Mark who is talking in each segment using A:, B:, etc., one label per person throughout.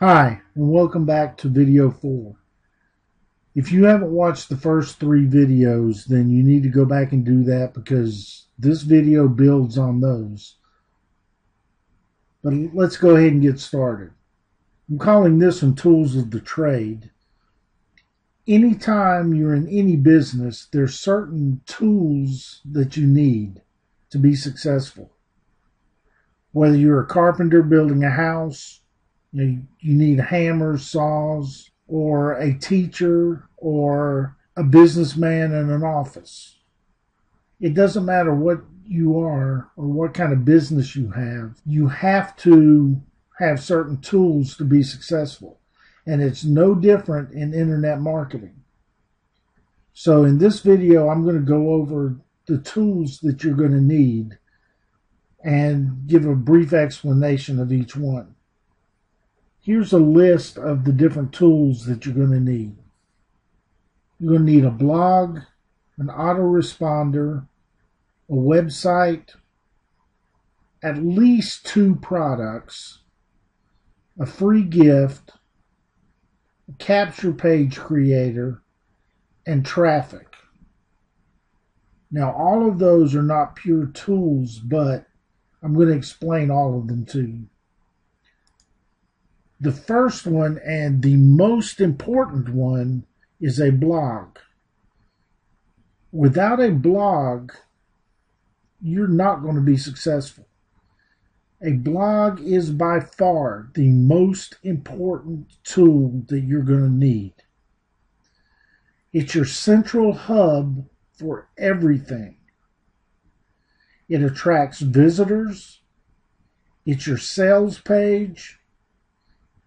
A: Hi, and welcome back to video 4. If you haven't watched the first 3 videos, then you need to go back and do that because this video builds on those. But let's go ahead and get started. I'm calling this one Tools of the Trade. Anytime you're in any business, there's certain tools that you need to be successful. Whether you're a carpenter building a house, you need hammers, saws, or a teacher, or a businessman in an office. It doesn't matter what you are or what kind of business you have to have certain tools to be successful. And it's no different in internet marketing. So in this video, I'm going to go over the tools that you're going to need and give a brief explanation of each one. Here's a list of the different tools that you're going to need. You're going to need a blog, an autoresponder, a website, at least 2 products, a free gift, a capture page creator, and traffic. Now, all of those are not pure tools, but I'm going to explain all of them to you. The first one and the most important one is a blog. Without a blog, you're not going to be successful. A blog is by far the most important tool that you're going to need. It's your central hub for everything. It attracts visitors. It's your sales page.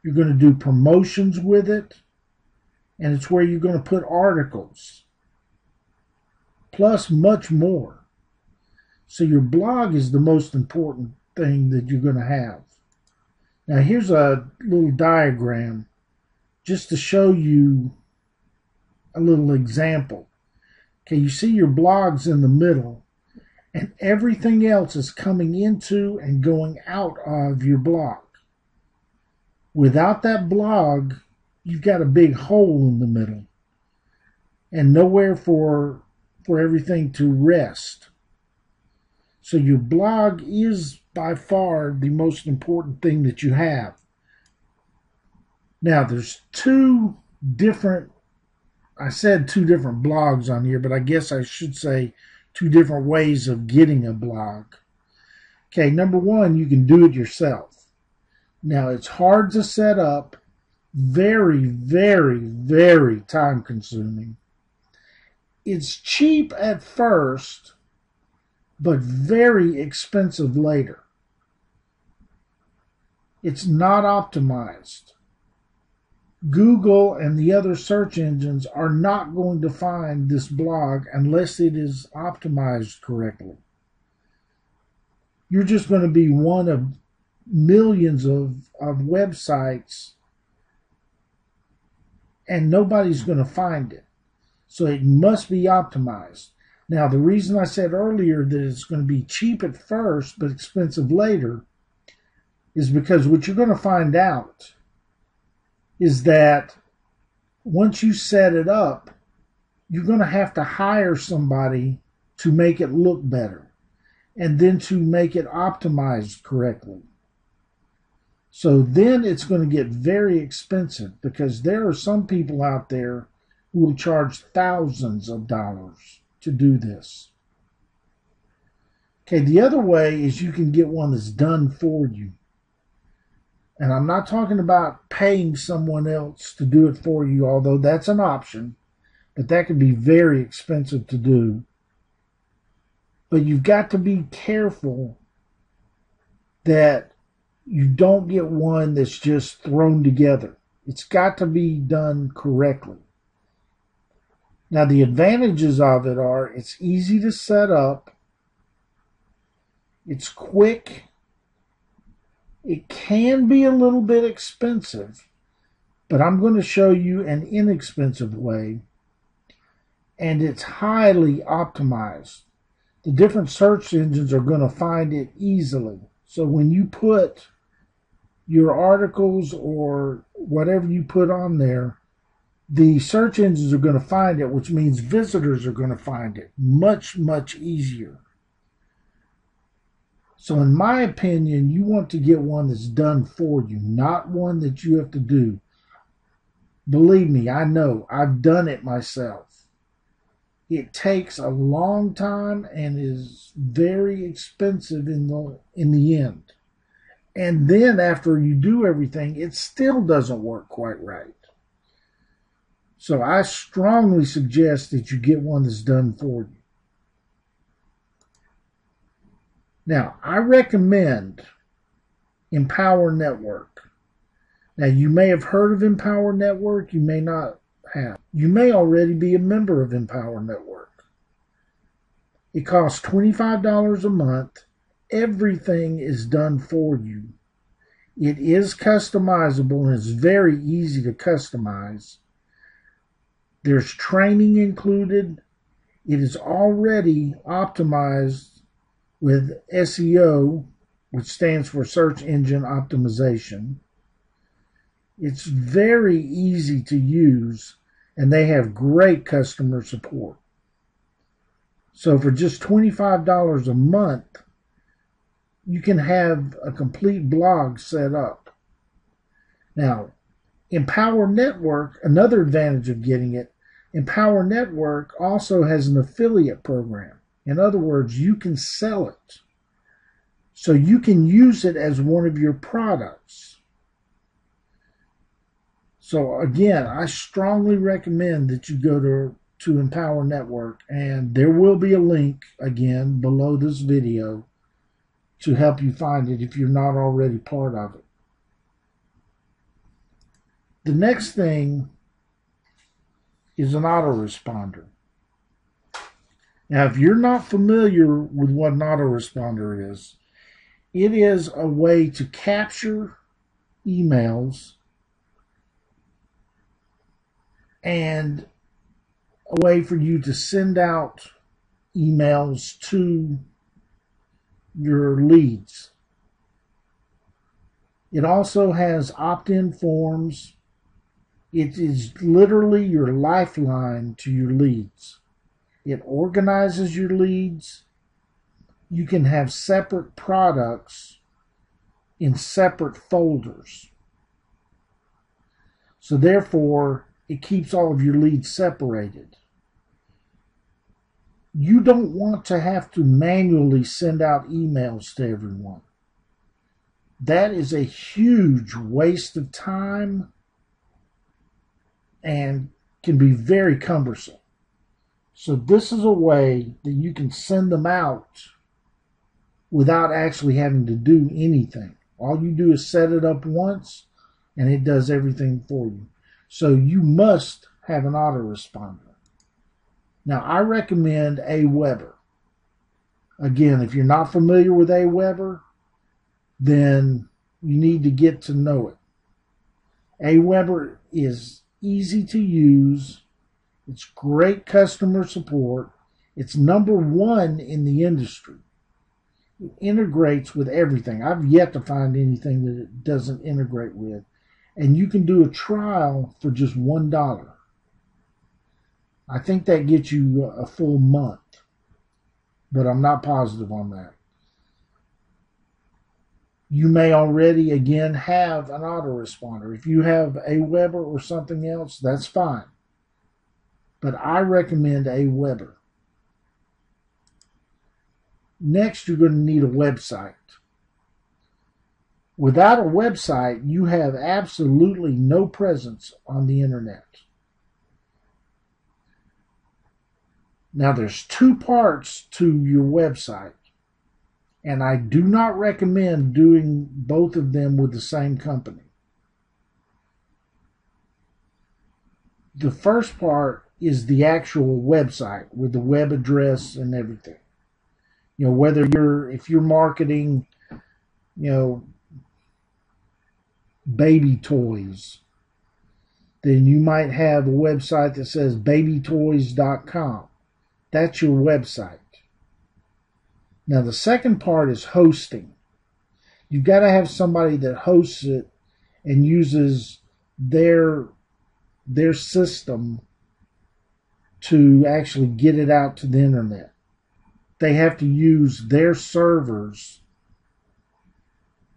A: You're going to do promotions with it, and it's where you're going to put articles, plus much more. So your blog is the most important thing that you're going to have. Now here's a little diagram just to show you a little example. Okay, you see your blog's in the middle, and everything else is coming into and going out of your blog. Without that blog, you've got a big hole in the middle and nowhere for everything to rest. So your blog is by far the most important thing that you have. Now there's 2 different, I said 2 different blogs on here, but I guess I should say 2 different ways of getting a blog. Okay, number 1, you can do it yourself. Now, it's hard to set up, very, very, very time consuming. It's cheap at first, but very expensive later. It's not optimized. Google and the other search engines are not going to find this blog unless it is optimized correctly. You're just going to be one of millions of websites, and nobody's going to find it. So it must be optimized. Now, the reason I said earlier that it's going to be cheap at first but expensive later is because what you're going to find out is that once you set it up, you're going to have to hire somebody to make it look better and then to make it optimized correctly. So then it's going to get very expensive because there are some people out there who will charge thousands of dollars to do this. Okay, the other way is you can get one that's done for you. And I'm not talking about paying someone else to do it for you, although that's an option, but that can be very expensive to do. But you've got to be careful that you don't get one that's just thrown together. It's got to be done correctly. Now, the advantages of it are it's easy to set up, it's quick, it can be a little bit expensive, but I'm going to show you an inexpensive way, and it's highly optimized. The different search engines are going to find it easily. So when you put your articles or whatever you put on there, the search engines are going to find it, which means visitors are going to find it much, much easier. So in my opinion, you want to get one that's done for you, not one that you have to do. Believe me, I know. I've done it myself. It takes a long time and is very expensive in the end. And then after you do everything, it still doesn't work quite right. So I strongly suggest that you get one that's done for you. Now, I recommend Empower Network. Now, you may have heard of Empower Network, you may not have. You may already be a member of Empower Network. It costs $25 a month. Everything is done for you. It is customizable and it's very easy to customize. There's training included. It is already optimized with SEO, which stands for Search Engine Optimization. It's very easy to use, and they have great customer support. So for just $25 a month, you can have a complete blog set up. Now, Empower Network, another advantage of getting it, Empower Network also has an affiliate program. In other words, you can sell it. So you can use it as one of your products. So again, I strongly recommend that you go to Empower Network, and there will be a link again below this video to help you find it if you're not already part of it. The next thing is an autoresponder. Now, if you're not familiar with what an autoresponder is, it is a way to capture emails and a way for you to send out emails to your leads. It also has opt-in forms. It is literally your lifeline to your leads. It organizes your leads. You can have separate products in separate folders. So therefore, it keeps all of your leads separated. You don't want to have to manually send out emails to everyone. That is a huge waste of time and can be very cumbersome. So this is a way that you can send them out without actually having to do anything. All you do is set it up once and it does everything for you. So you must have an autoresponder. Now, I recommend Aweber. Again, if you're not familiar with Aweber, then you need to get to know it. Aweber is easy to use. It's great customer support. It's #1 in the industry. It integrates with everything. I've yet to find anything that it doesn't integrate with. And you can do a trial for just $1. I think that gets you a full month, but I'm not positive on that. You may already, again, have an autoresponder. If you have Aweber or something else, that's fine. But I recommend Aweber. Next, you're going to need a website. Without a website, you have absolutely no presence on the internet. Now, there's 2 parts to your website, and I do not recommend doing both of them with the same company. The first part is the actual website with the web address and everything. You know, if you're marketing, baby toys, then you might have a website that says babytoys.com. That's your website. Now, the second part is hosting. You've got to have somebody that hosts it and uses their system to actually get it out to the internet. They have to use their servers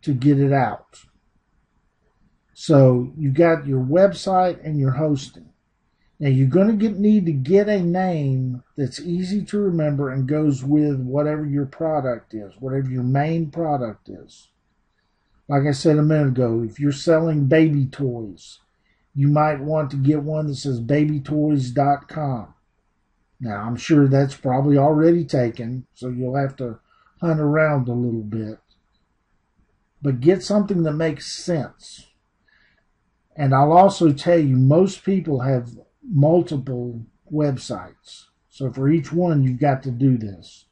A: to get it out. So you've got your website and your hosting. Now you're going to need to get a name that's easy to remember and goes with whatever your product is, whatever your main product is. Like I said a minute ago, if you're selling baby toys, you might want to get one that says babytoys.com. Now, I'm sure that's probably already taken, so you'll have to hunt around a little bit. But get something that makes sense. And I'll also tell you, most people have multiple websites. So for each one, you've got to do this.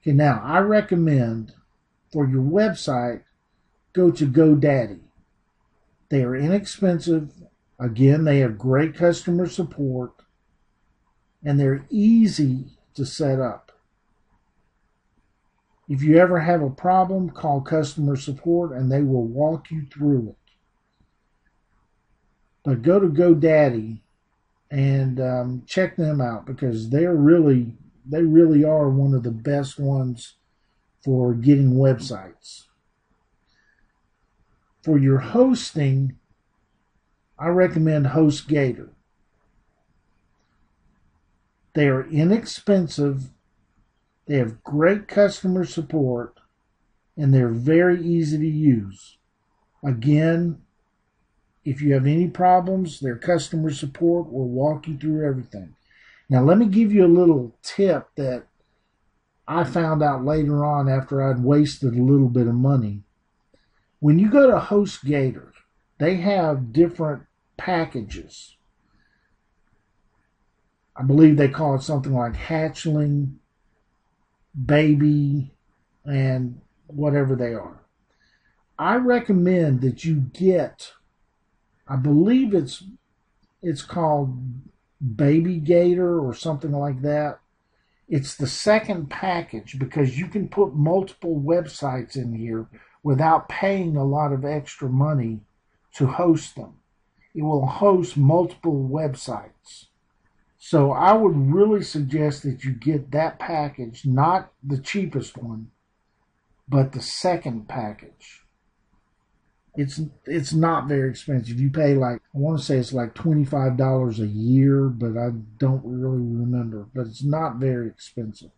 A: Okay, now, I recommend for your website, go to GoDaddy. They are inexpensive. Again, they have great customer support. And they're easy to set up. If you ever have a problem, call customer support and they will walk you through it. But go to GoDaddy and check them out because they really are one of the best ones for getting websites. For your hosting, I recommend HostGator. They are inexpensive, they have great customer support, and they're very easy to use. Again, if you have any problems, their customer support will walk you through everything. Now, let me give you a little tip that I found out later on after I'd wasted a little bit of money. When you go to HostGator, they have different packages. I believe they call it something like hatchling, baby, and whatever they are. I recommend that you get, I believe it's called Baby Gator or something like that. It's the second package because you can put multiple websites in here without paying a lot of extra money to host them. It will host multiple websites. So I would really suggest that you get that package, not the cheapest one, but the second package. It's not very expensive. You pay I want to say it's like $25 a year, but I don't really remember. But it's not very expensive.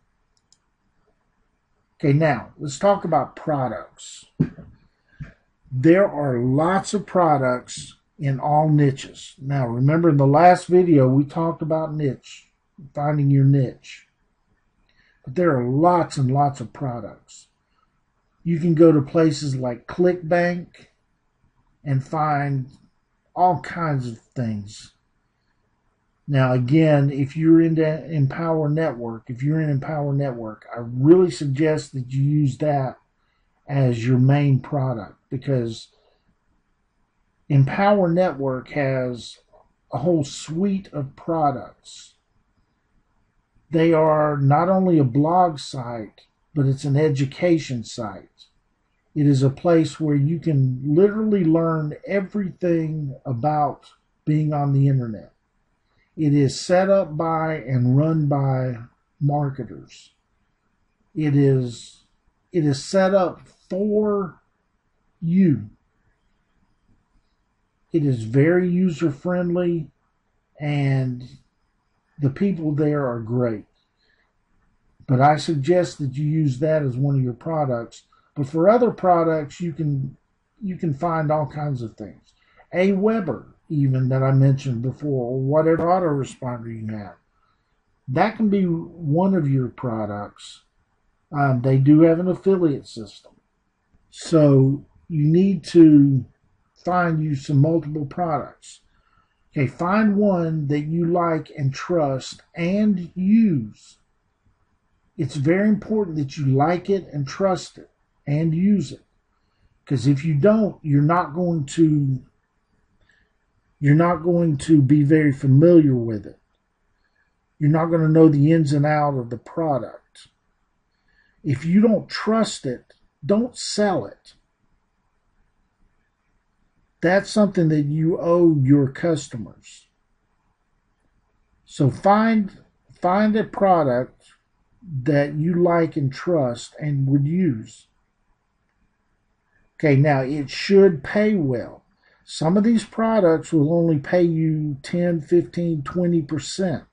A: Okay, now let's talk about products. There are lots of products in all niches. Now, remember in the last video, we talked about niche, finding your niche. But there are lots and lots of products. You can go to places like ClickBank and find all kinds of things. Now, again, if you're into Empower Network, I really suggest that you use that as your main product because Empower Network has a whole suite of products. They are not only a blog site, but it's an education site. It is a place where you can literally learn everything about being on the internet. It is set up by and run by marketers. It is set up for you. It is very user-friendly, and the people there are great. But I suggest that you use that as one of your products. But for other products, you can find all kinds of things. Aweber, even, that I mentioned before, or whatever autoresponder you have. That can be one of your products. They do have an affiliate system. So you need to find you some multiple products. Okay, find one that you like and trust and use. It's very important that you like it and trust it and use it. Because if you don't, you're not going to be very familiar with it. You're not going to know the ins and outs of the product. If you don't trust it, don't sell it. That's something that you owe your customers. So find a product that you like and trust and would use. Okay, now it should pay well. Some of these products will only pay you 10, 15, 20%.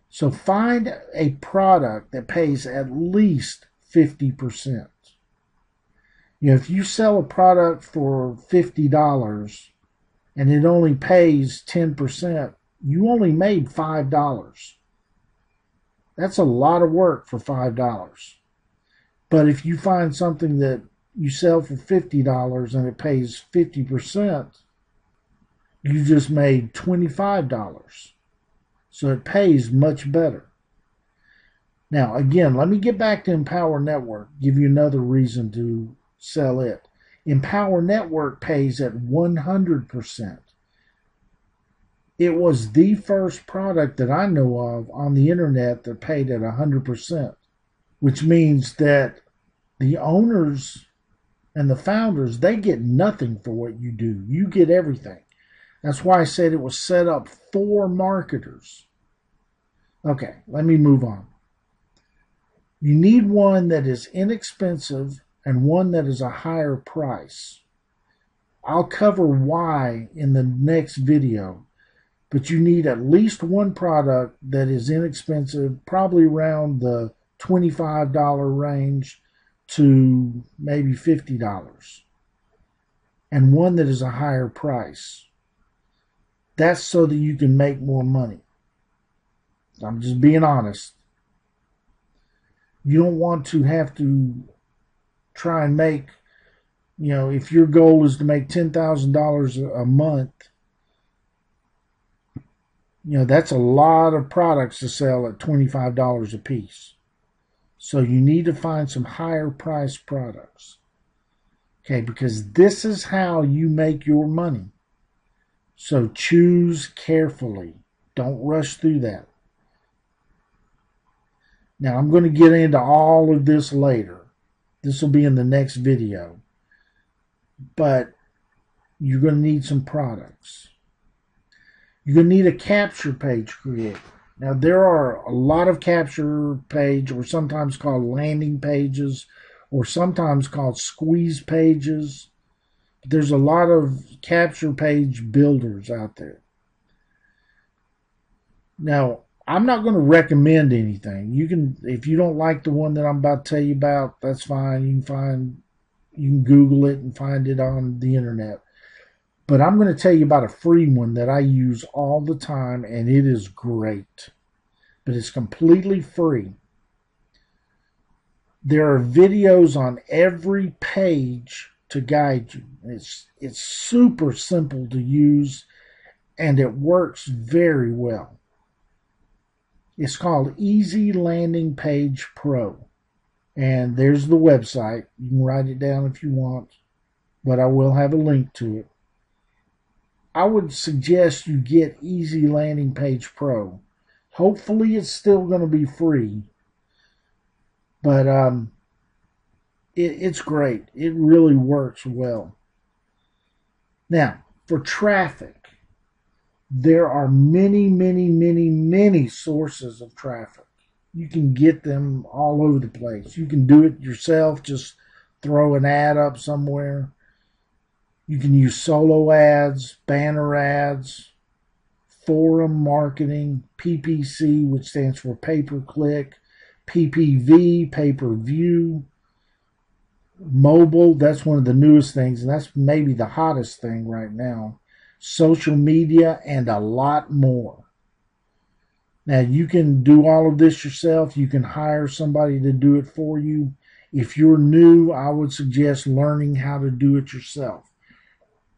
A: So find a product that pays at least 50%. If you sell a product for $50 and it only pays 10%, you only made $5. That's a lot of work for $5. But if you find something that you sell for $50 and it pays 50%, you just made $25. So it pays much better. Now, again, let me get back to Empower Network, give you another reason to sell it. Empower Network pays at 100%. It was the first product that I know of on the internet that paid at 100%, which means that the owners and the founders, they get nothing for what you do. You get everything. That's why I said it was set up for marketers. Okay, let me move on. You need one that is inexpensive and one that is a higher price. I'll cover why in the next video, but you need at least one product that is inexpensive, probably around the $25 range to maybe $50, and one that is a higher price. That's so that you can make more money. I'm just being honest. You don't want to have to try and make, if your goal is to make $10,000 a month, that's a lot of products to sell at $25 a piece. So you need to find some higher priced products. Okay, because this is how you make your money. So choose carefully. Don't rush through that. Now, I'm going to get into all of this later. This will be in the next video. But you're going to need some products. You're going to need a capture page created. Now, there are a lot of capture page, or sometimes called landing pages, or sometimes called squeeze pages. There's a lot of capture page builders out there. Now, I'm not going to recommend anything. You can, if you don't like the one that I'm about to tell you about, that's fine. You can Google it and find it on the internet. But I'm going to tell you about a free one that I use all the time, and it is great. But it's completely free. There are videos on every page to guide you. It's super simple to use, and it works very well. It's called Easy Landing Page Pro. And there's the website. You can write it down if you want, but I will have a link to it. I would suggest you get Easy Landing Page Pro. Hopefully it's still going to be free, but it's great. It really works well. Now, for traffic, there are many, many, many, many sources of traffic. You can get them all over the place. You can do it yourself, just throw an ad up somewhere. You can use solo ads, banner ads, forum marketing, PPC, which stands for pay-per-click, PPV, pay-per-view, mobile, that's one of the newest things, and that's maybe the hottest thing right now, social media, and a lot more. Now, you can do all of this yourself. You can hire somebody to do it for you. If you're new, I would suggest learning how to do it yourself.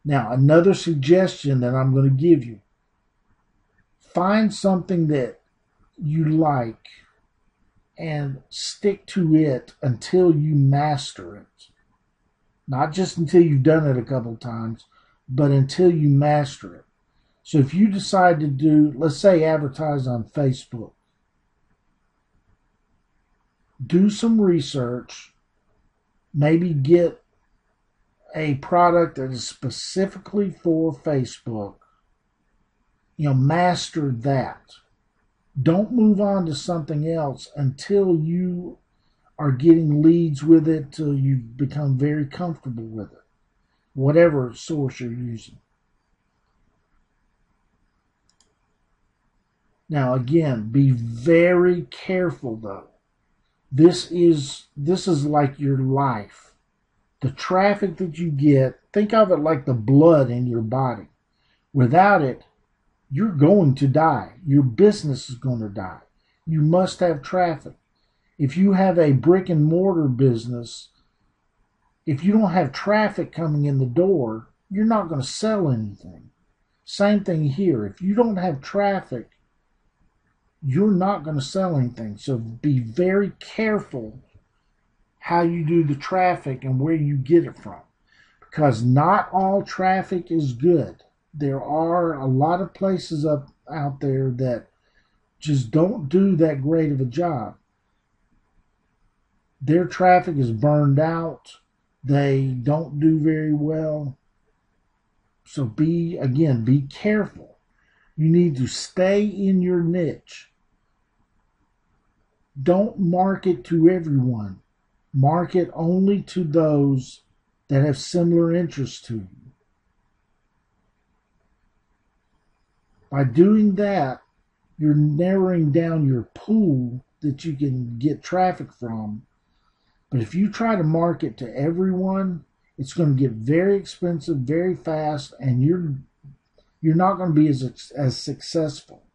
A: Now, another suggestion that I'm going to give you, find something that you like and stick to it until you master it. Not just until you've done it a couple times, but until you master it. So if you decide to do, let's say, advertise on Facebook, do some research, maybe get a product that is specifically for Facebook, master that. Don't move on to something else until you are getting leads with it, till you become very comfortable with it, whatever source you're using. Now, again, be very careful though. This is like your life. The traffic that you get, think of it like the blood in your body. Without it, you're going to die. Your business is going to die. You must have traffic. If you have a brick and mortar business, if you don't have traffic coming in the door, you're not going to sell anything. Same thing here. If you don't have traffic, you're not going to sell anything. So be very careful how you do the traffic and where you get it from, because not all traffic is good. There are a lot of places out there that just don't do that great of a job. Their traffic is burned out. They don't do very well. So be careful. You need to stay in your niche. Don't market to everyone. Market only to those that have similar interests to you. By doing that, you're narrowing down your pool that you can get traffic from. But if you try to market to everyone, it's going to get very expensive very fast, and you're not going to be as successful.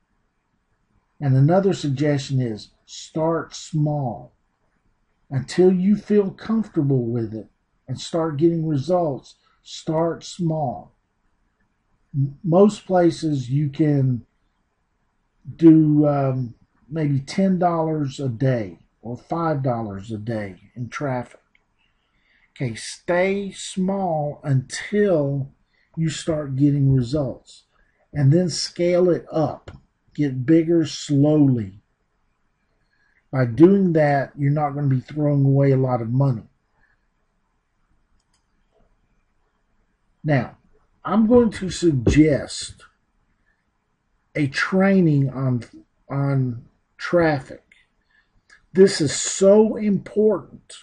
A: And another suggestion is start small. Until you feel comfortable with it and start getting results, start small. Most places you can do maybe $10 a day or $5 a day in traffic. Okay, stay small until you start getting results, and then scale it up. Get bigger slowly. By doing that, you're not going to be throwing away a lot of money. Now, I'm going to suggest a training on traffic. This is so important.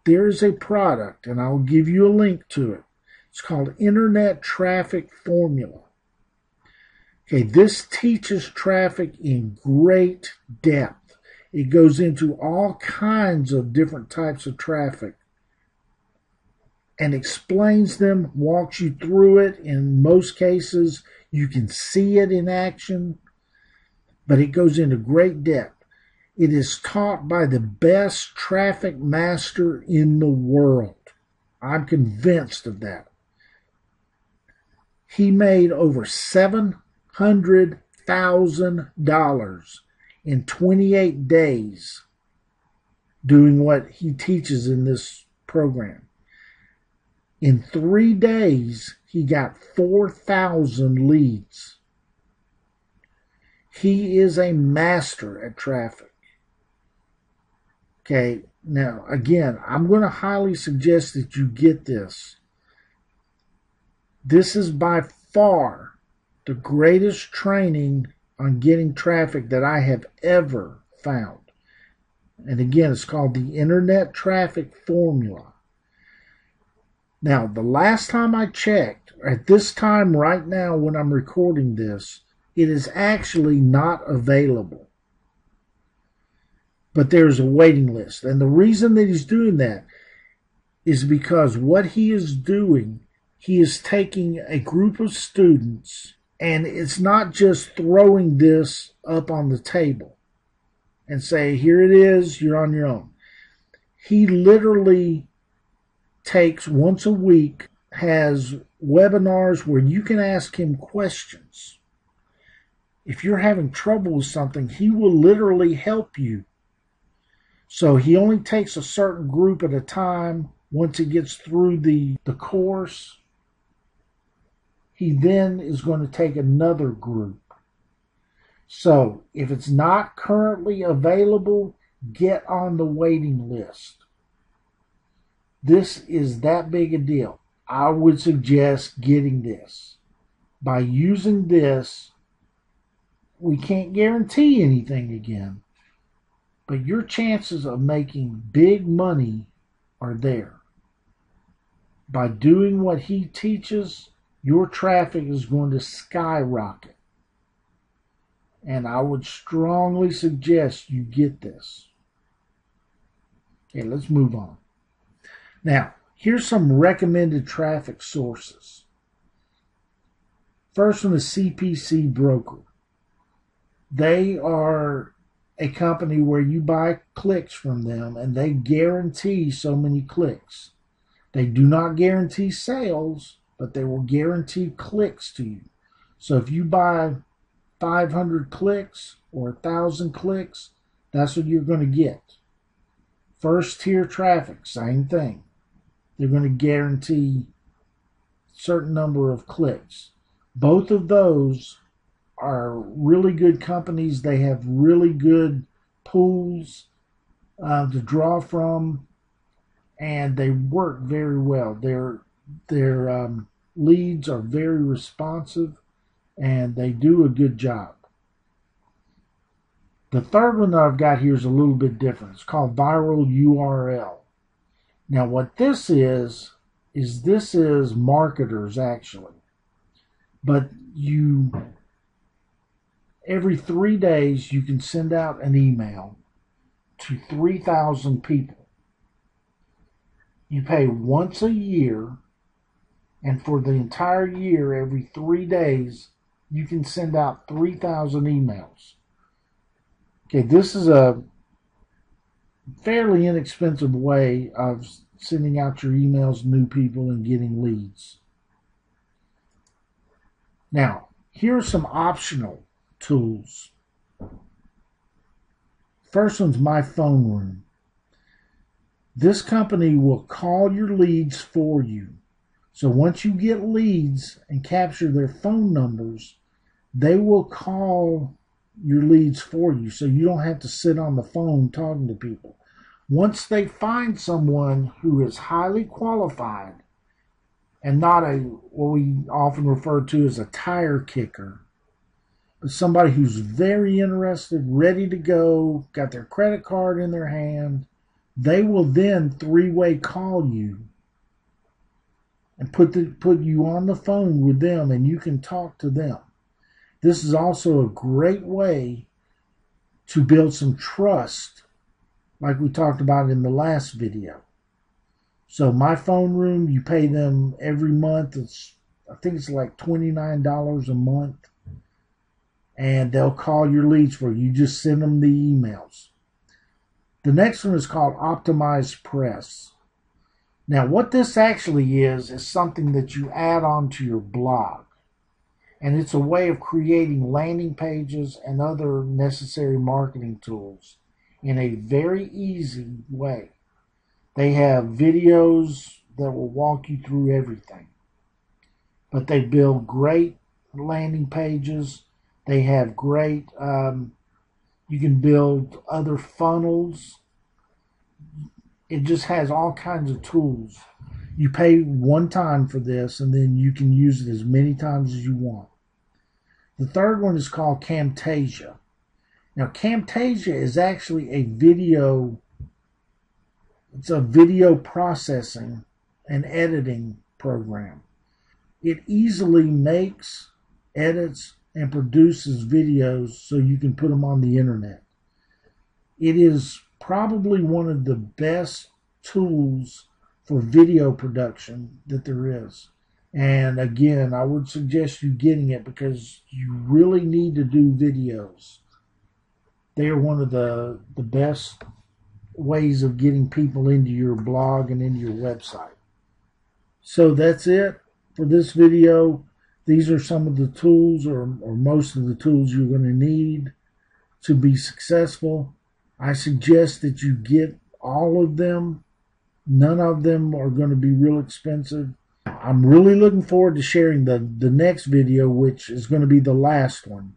A: There is a product, and I'll give you a link to it. It's called Internet Traffic Formula. Okay, this teaches traffic in great depth. It goes into all kinds of different types of traffic and explains them, walks you through it. In most cases, you can see it in action, but it goes into great depth. It is taught by the best traffic master in the world. I'm convinced of that. He made over $700,000 in 28 days doing what he teaches in this program. In 3 days, he got 4,000 leads. He is a master at traffic. Okay, now again, I'm going to highly suggest that you get this. This is by far the greatest training on getting traffic that I have ever found. And again, it's called the Internet Traffic Formula. Now, the last time I checked, at this time right now when I'm recording this, it is actually not available. But there's a waiting list. And the reason that he's doing that is because what he is doing, he is taking a group of students, and it's not just throwing this up on the table and say, here it is, you're on your own. He literally takes once a week, has webinars where you can ask him questions. If you're having trouble with something, he will literally help you. So he only takes a certain group at a time. Once he gets through the course, he then is going to take another group. So if it's not currently available, get on the waiting list. This is that big a deal. I would suggest getting this. By using this, we can't guarantee anything again, but your chances of making big money are there. By doing what he teaches, your traffic is going to skyrocket. And I would strongly suggest you get this. Okay, let's move on. Now, here's some recommended traffic sources. First one is CPC Broker. They are a company where you buy clicks from them, and they guarantee so many clicks. They do not guarantee sales, but they will guarantee clicks to you. So if you buy 500 clicks or 1,000 clicks, that's what you're going to get. First tier traffic, same thing. They're going to guarantee a certain number of clicks. Both of those are really good companies. They have really good pools to draw from, and they work very well. Their leads are very responsive, and they do a good job. The third one that I've got here is a little bit different. It's called Viral URL. Now what this is this is marketers actually. But every 3 days you can send out an email to 3,000 people. You pay once a year, and for the entire year, every 3 days, you can send out 3,000 emails. Okay, this is a fairly inexpensive way of sending out your emails to new people and getting leads. Now, here are some optional tools. First one's My Phone Room. This company will call your leads for you. So once you get leads and capture their phone numbers, they will call your leads for you, so you don't have to sit on the phone talking to people. Once they find someone who is highly qualified and not what we often refer to as a tire kicker, but somebody who's very interested, ready to go, got their credit card in their hand, they will then three-way call you and put you on the phone with them, and you can talk to them. This is also a great way to build some trust, like we talked about in the last video. So My Phone Room, you pay them every month. I think it's like $29 a month. And they'll call your leads for you. You just send them the emails. The next one is called Optimized Press. Now, what this actually is something that you add on to your blog. And it's a way of creating landing pages and other necessary marketing tools in a very easy way. They have videos that will walk you through everything. But they build great landing pages. They have great, you can build other funnels. It just has all kinds of tools. You pay one time for this, and then you can use it as many times as you want. The third one is called Camtasia. Now, Camtasia is actually a video processing and editing program. It easily makes, edits, and produces videos so you can put them on the internet. It is probably one of the best tools for video production that there is. And again, I would suggest you getting it because you really need to do videos. They are one of the best ways of getting people into your blog and into your website. So that's it for this video. These are some of the tools or most of the tools you're going to need to be successful. I suggest that you get all of them. None of them are going to be real expensive. I'm really looking forward to sharing the next video, which is going to be the last one.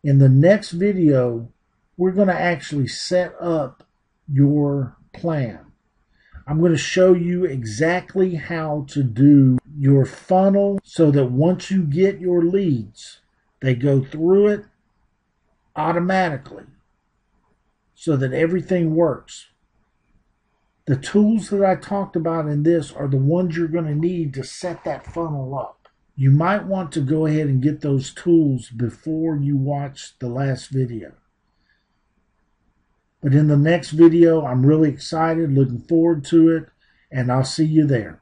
A: In the next video, we're going to actually set up your plan. I'm going to show you exactly how to do your funnel so that once you get your leads, they go through it automatically so that everything works. The tools that I talked about in this are the ones you're going to need to set that funnel up. You might want to go ahead and get those tools before you watch the last video. But in the next video, I'm really excited, looking forward to it, and I'll see you there.